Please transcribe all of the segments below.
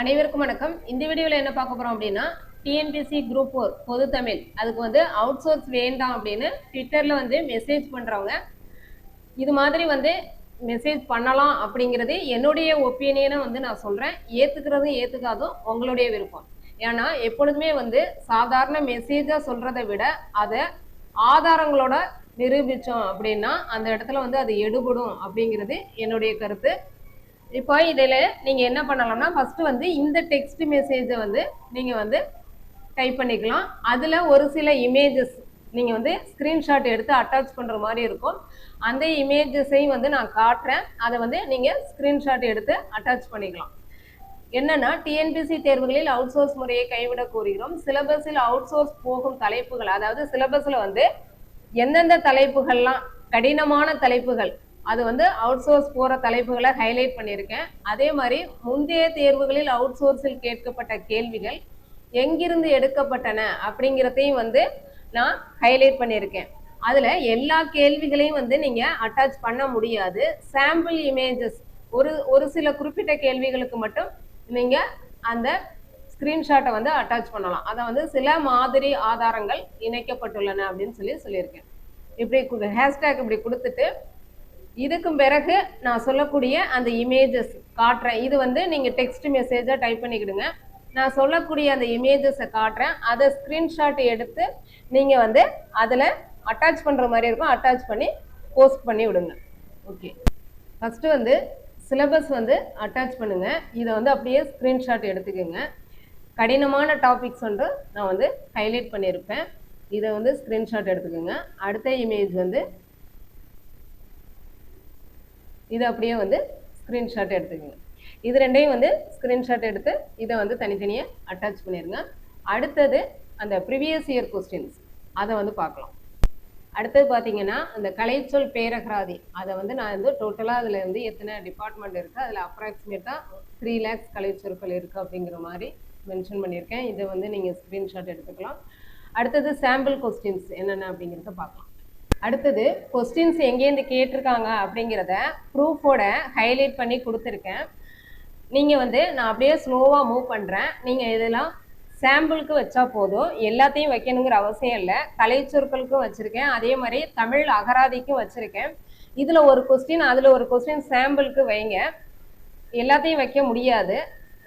அனைவருக்கும் வணக்கம். இந்த வீடியோல என்ன பார்க்க போறோம் அப்படின்னா டிஎன்பிஎஸ்சி குரூப் 4 பொது தமிழ் அதுக்கு வந்து அவுட் சோர்ஸ் வேண்டாம் அப்படின்னு ட்விட்டர்ல வந்து மெசேஜ் பண்றவங்க இது மாதிரி வந்து மெசேஜ் பண்ணலாம் அப்படிங்கிறது என்னுடைய ஒப்பீனியனை வந்து நான் சொல்றேன். ஏத்துக்கிறதும் ஏத்துக்காதும் உங்களுடைய விருப்பம். ஏன்னா எப்பொழுதுமே வந்து சாதாரண மெசேஜா சொல்றதை விட அதை ஆதாரங்களோட நிரூபிச்சோம் அப்படின்னா அந்த இடத்துல வந்து அது எடுபடும் அப்படிங்கிறது என்னுடைய கருத்து. இப்போ இதில் நீங்கள் என்ன பண்ணலாம்னா ஃபர்ஸ்ட் வந்து இந்த டெக்ஸ்ட் மெசேஜை வந்து நீங்கள் வந்து டைப் பண்ணிக்கலாம். அதில் ஒரு சில இமேஜஸ் நீங்கள் வந்து ஸ்க்ரீன்ஷாட் எடுத்து அட்டாச் பண்ணுற மாதிரி இருக்கும். அந்த இமேஜஸையும் வந்து நான் காட்டுறேன். அதை வந்து நீங்கள் ஸ்க்ரீன்ஷாட் எடுத்து அட்டாச் பண்ணிக்கலாம். என்னன்னா டிஎன்பிஎஸ்சி தேர்வுகளில் அவுட் சோர்ஸ் முறையை கைவிட கோருகிறோம். சிலபஸில் அவுட் சோர்ஸ் போகும் தலைப்புகள், அதாவது சிலபஸில் வந்து எந்தெந்த தலைப்புகள்லாம் கடினமான தலைப்புகள் அது வந்து அவுட் சோர்ஸ் போகிற தலைப்புகளை ஹைலைட் பண்ணியிருக்கேன். அதே மாதிரி முந்தைய தேர்வுகளில் அவுட் சோர்ஸில் கேட்கப்பட்ட கேள்விகள் எங்கிருந்து எடுக்கப்பட்டன அப்படிங்கிறதையும் வந்து நான் ஹைலைட் பண்ணியிருக்கேன். அதில் எல்லா கேள்விகளையும் வந்து நீங்கள் அட்டாச் பண்ண முடியாது. சாம்பிள் இமேஜஸ் ஒரு சில குறிப்பிட்ட கேள்விகளுக்கு மட்டும் நீங்கள் அந்த ஸ்க்ரீன்ஷாட்டை வந்து அட்டாச் பண்ணலாம். அதை வந்து சில மாதிரி ஆதாரங்கள் இணைக்கப்பட்டுள்ளன அப்படின்னு சொல்லியிருக்கேன். இப்படி ஹேஷ்டேக் இப்படி கொடுத்துட்டு இதுக்கும் பிறகு நான் சொல்லக்கூடிய அந்த இமேஜஸ் காட்டுறேன். இது வந்து நீங்கள் டெக்ஸ்ட் மெசேஜாக டைப் பண்ணிக்கிடுங்க. நான் சொல்லக்கூடிய அந்த இமேஜஸை காட்டுறேன். அதை ஸ்க்ரீன்ஷாட் எடுத்து நீங்கள் வந்து அதில் அட்டாச் பண்ணுற மாதிரி இருக்கும். அட்டாச் பண்ணி போஸ்ட் பண்ணி விடுங்க. ஓகே, ஃபஸ்ட்டு வந்து சிலபஸ் வந்து அட்டாச் பண்ணுங்கள். இதை வந்து அப்படியே ஸ்க்ரீன்ஷாட் எடுத்துக்கோங்க. கடினமான டாபிக்ஸ் வந்து நான் வந்து ஹைலைட் பண்ணியிருப்பேன். இதை வந்து ஸ்க்ரீன்ஷாட் எடுத்துக்கோங்க. அடுத்த இமேஜ் வந்து இதை அப்படியே வந்து ஸ்க்ரீன்ஷாட் எடுத்துக்கோங்க. இது ரெண்டையும் வந்து ஸ்க்ரீன்ஷாட் எடுத்து இதை வந்து தனித்தனியாக அட்டாச் பண்ணிடுங்க. அடுத்தது அந்த ப்ரீவியஸ் இயர் கொஸ்டின்ஸ் அதை வந்து பார்க்கலாம். அடுத்தது பார்த்தீங்கன்னா அந்த கலைச்சொல் பேரகராதி அதை வந்து நான் வந்து டோட்டலாக அதில் வந்து எத்தனை டிபார்ட்மெண்ட் இருக்குது, அதில் அப்ராக்சிமேட்டாக 3 lakhs கலைச்சொற்கள் இருக்குது அப்படிங்கிற மாதிரி மென்ஷன் பண்ணியிருக்கேன். இதை வந்து நீங்கள் ஸ்க்ரீன்ஷாட் எடுத்துக்கலாம். அடுத்தது சாம்பிள் கொஸ்டின்ஸ் என்னென்ன அப்படிங்கிறத பார்க்கலாம். அடுத்தது கொஸ்டின்ஸ் எங்கேருந்து கேட்டிருக்காங்க அப்படிங்கிறத ப்ரூஃபோட ஹைலைட் பண்ணி கொடுத்துருக்கேன். நீங்கள் வந்து நான் அப்படியே ஸ்லோவாக மூவ் பண்ணுறேன். நீங்கள் இதெல்லாம் சாம்பிளுக்கு வச்சா போதும், எல்லாத்தையும் வைக்கணுங்கிற அவசியம் இல்லை. கலைச்சொற்களுக்கும் வச்சுருக்கேன், அதே மாதிரி தமிழ் அகராதிக்கும் வச்சுருக்கேன். இதில் ஒரு கொஸ்டின் அதில் ஒரு கொஸ்டின் சாம்பிளுக்கு வைங்க. எல்லாத்தையும் வைக்க முடியாது.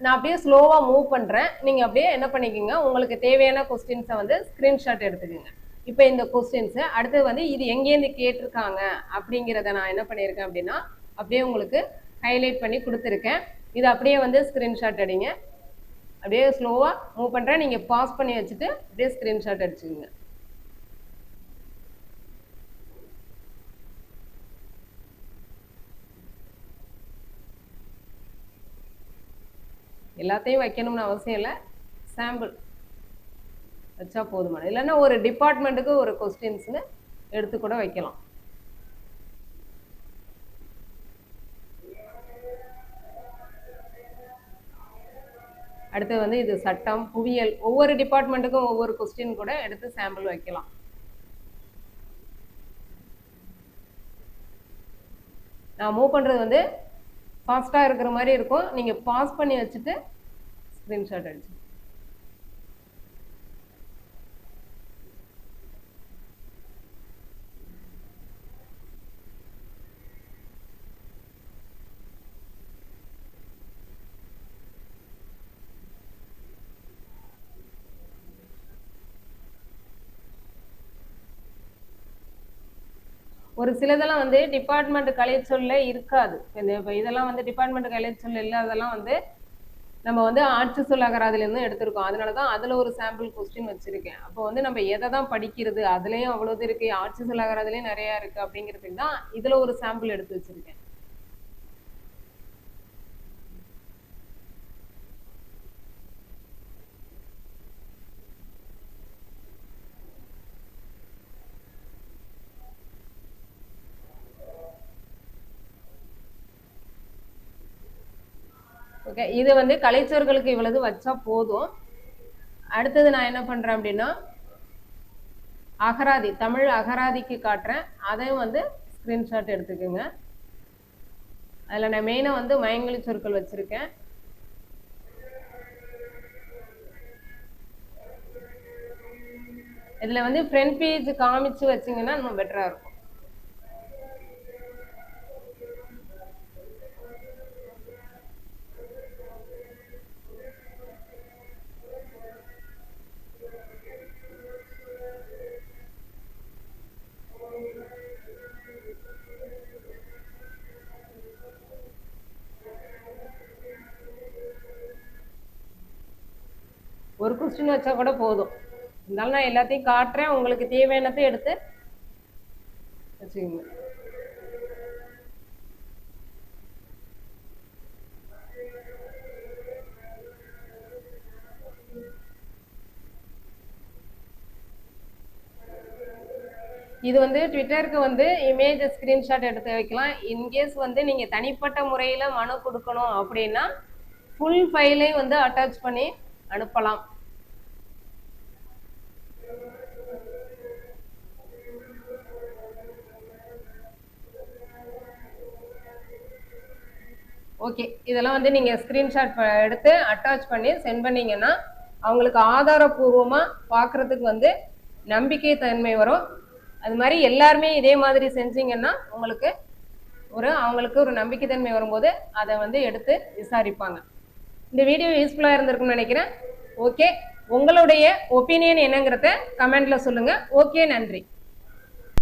நான் அப்படியே ஸ்லோவாக மூவ் பண்ணுறேன். நீங்கள் அப்படியே என்ன பண்ணிக்கோங்க, உங்களுக்கு தேவையான கொஸ்டின்ஸை வந்து ஸ்க்ரீன்ஷாட் எடுத்துக்கோங்க. இப்போ இந்த கொஸ்டின்ஸு அடுத்தது வந்து இது எங்கேருந்து கேட்டிருக்காங்க அப்படிங்கிறத நான் என்ன பண்ணியிருக்கேன் அப்படின்னா அப்படியே உங்களுக்கு ஹைலைட் பண்ணி கொடுத்துருக்கேன். இது அப்படியே வந்து ஸ்க்ரீன்ஷாட் அடிங்க. அப்படியே ஸ்லோவாக மூவ் பண்ணுறேன். நீங்கள் பாஸ் பண்ணி வச்சுட்டு அப்படியே ஸ்க்ரீன்ஷாட் அடிச்சுக்கோங்க. எல்லாத்தையும் வைக்கணும்னு அவசியம் இல்லை, சாம்பிள் வச்சா போதுமான. இல்லைன்னா ஒரு டிபார்ட்மெண்ட்டுக்கு ஒரு கொஸ்டின்ஸ்னு எடுத்து கூட வைக்கலாம். அடுத்து வந்து இது சட்டம், புவியியல், ஒவ்வொரு டிபார்ட்மெண்ட்டுக்கும் ஒவ்வொரு கொஸ்டின் கூட எடுத்து சாம்பிள் வைக்கலாம். நான் மூவ் பண்ணுறது வந்து ஃபாஸ்ட்டாக இருக்கிற மாதிரி இருக்கும். நீங்கள் பாஸ் பண்ணி வச்சுட்டு ஸ்க்ரீன்ஷாட் அடிச்சு ஒரு சிலதெல்லாம் வந்து டிபார்ட்மெண்ட் கலைச்சொல்ல இருக்காது. இப்போ இதெல்லாம் வந்து டிபார்ட்மெண்ட் கலைச்சொல் இல்லாதெல்லாம் வந்து நம்ம வந்து ஆட்சி சொல் அகராதிலேருந்து எடுத்திருக்கோம். அதனால தான் அதில் ஒரு சாம்பிள் கொஸ்டின் வச்சுருக்கேன். அப்போ வந்து நம்ம எதை தான் படிக்கிறது, அதுலேயும் அவ்வளோது இருக்குது, ஆட்சி சொல் அகராதிலையும் நிறையா இருக்குது அப்படிங்கிறதுக்கு தான் இதில் ஒரு சாம்பிள் எடுத்து வச்சுருக்கேன். ஓகே, இது வந்து கலைச்சொற்களுக்கு இவ்வளவு வச்சா போதும். அடுத்தது நான் என்ன பண்ணுறேன் அப்படின்னா அகராதி, தமிழ் அகராதிக்கு காட்டுறேன். அதையும் வந்து ஸ்க்ரீன்ஷாட் எடுத்துக்கோங்க. அதில் நான் மெயினாக வந்து மயங்கலி சொற்கள் வச்சுருக்கேன். இதில் வந்து ஃப்ரண்ட் பேஜ் காமிச்சு வச்சிங்கன்னா இன்னும் பெட்டராக இருக்கும். ஒரு கொஸ்டின் வச்சா கூட போதும். இருந்தாலும் நான் எல்லாத்தையும் காட்டுறேன், உங்களுக்கு தேவையானதை எடுத்து வச்சுக்கோங்க. இது வந்து ட்விட்டருக்கு வந்து இமேஜ் ஸ்கிரீன்ஷாட் எடுத்து வைக்கலாம். இன்கேஸ் வந்து நீங்க தனிப்பட்ட முறையில மனு கொடுக்கணும் அப்படின்னா ஃபுல் ஃபைலையும் வந்து அட்டாச் பண்ணி அனுப்பலாம். ஓகே, இதெல்லாம் வந்து நீங்க ஸ்கிரீன்ஷாட் எடுத்து அட்டாச் பண்ணி சென்ட் பண்ணீங்கன்னா அவங்களுக்கு ஆதாரபூர்வமா பார்க்கறதுக்கு வந்து நம்பிக்கை தன்மை வரும். அது மாதிரி எல்லாருமே இதே மாதிரி செஞ்சீங்கன்னா அவங்களுக்கு ஒரு நம்பிக்கை தன்மை வரும்போது அதை வந்து எடுத்து விசாரிப்பாங்க. இந்த வீடியோ யூஸ்ஃபுல்லா இருந்திருக்கும்னு நினைக்கிறேன். ஓகே, உங்களுடைய ஒப்பீனியன் என்னங்கிறத கமெண்ட்ல சொல்லுங்க. ஓகே, நன்றி.